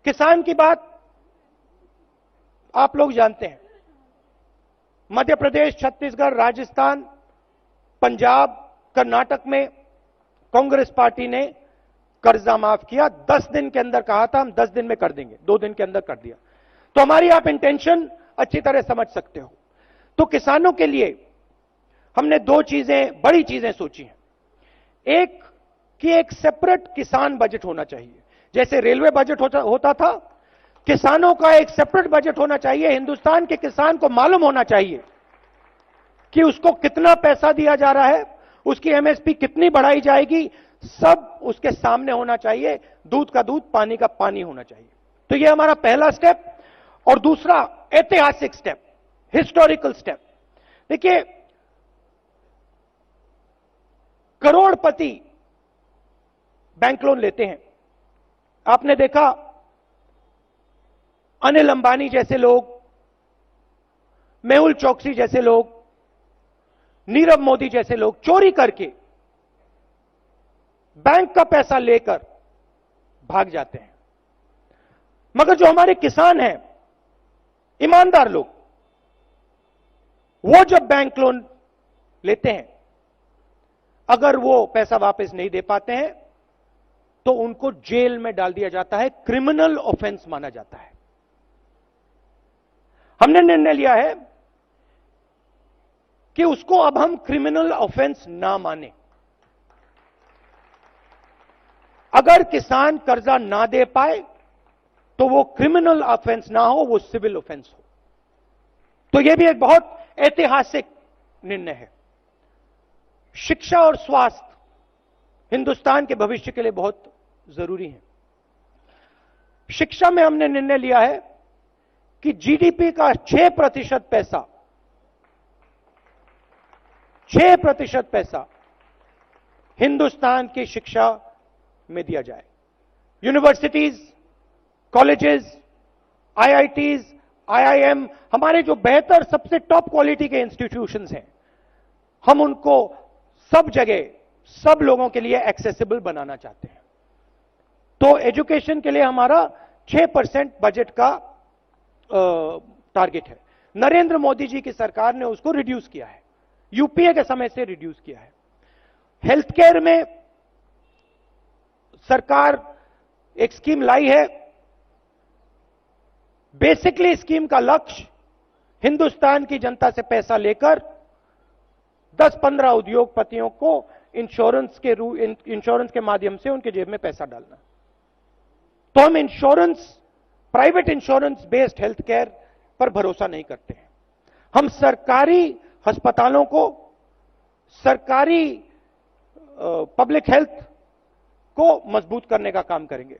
किसान की बात आप लोग जानते हैं। मध्य प्रदेश, छत्तीसगढ़, राजस्थान, पंजाब, कर्नाटक में कांग्रेस पार्टी ने कर्जा माफ किया। 10 दिन के अंदर कहा था हम 10 दिन में कर देंगे, 2 दिन के अंदर कर दिया। तो हमारी आप इंटेंशन अच्छी तरह समझ सकते हो। तो किसानों के लिए हमने 2 चीजें, बड़ी चीजें सोची हैं। एक कि एक सेपरेट किसान बजट होना चाहिए, जैसे रेलवे बजट होता था, किसानों का एक सेपरेट बजट होना चाहिए। हिंदुस्तान के किसान को मालूम होना चाहिए कि उसको कितना पैसा दिया जा रहा है, उसकी एमएसपी कितनी बढ़ाई जाएगी, सब उसके सामने होना चाहिए। दूध का दूध, पानी का पानी होना चाहिए। तो यह हमारा पहला स्टेप। और दूसरा ऐतिहासिक स्टेप, हिस्टोरिकल स्टेप। देखिए, करोड़पति बैंक लोन लेते हैं। आपने देखा अनिल अंबानी जैसे लोग, मेहुल चोकसी जैसे लोग, नीरव मोदी जैसे लोग चोरी करके बैंक का पैसा लेकर भाग जाते हैं। मगर जो हमारे किसान हैं, ईमानदार लोग, वो जब बैंक लोन लेते हैं, अगर वो पैसा वापस नहीं दे पाते हैं तो उनको जेल में डाल दिया जाता है, क्रिमिनल ऑफेंस माना जाता है। हमने निर्णय लिया है कि उसको अब हम क्रिमिनल ऑफेंस ना माने। अगर किसान कर्जा ना दे पाए तो वो क्रिमिनल ऑफेंस ना हो, वो सिविल ऑफेंस हो। तो यह भी एक बहुत ऐतिहासिक निर्णय है। शिक्षा और स्वास्थ्य हिंदुस्तान के भविष्य के लिए बहुत जरूरी है। शिक्षा में हमने निर्णय लिया है कि जीडीपी का 6% पैसा, 6% पैसा हिंदुस्तान की शिक्षा में दिया जाए। यूनिवर्सिटीज, कॉलेजेस, आईआईटीज, आईआईएम, हमारे जो बेहतर, सबसे टॉप क्वालिटी के इंस्टीट्यूशंस हैं, हम उनको सब जगह, सब लोगों के लिए एक्सेसिबल बनाना चाहते हैं। तो एजुकेशन के लिए हमारा 6% बजट का टारगेट है। नरेंद्र मोदी जी की सरकार ने उसको रिड्यूस किया है, यूपीए के समय से रिड्यूस किया है। हेल्थ केयर में सरकार एक स्कीम लाई है। बेसिकली स्कीम का लक्ष्य हिंदुस्तान की जनता से पैसा लेकर 10-15 उद्योगपतियों को इंश्योरेंस के माध्यम से उनके जेब में पैसा डालना। तो हम insurance, private insurance based health care पर भरोसा नहीं करते हैं। हम सरकारी अस्पतालों को, सरकारी पब्लिक हेल्थ को मजबूत करने का काम करेंगे।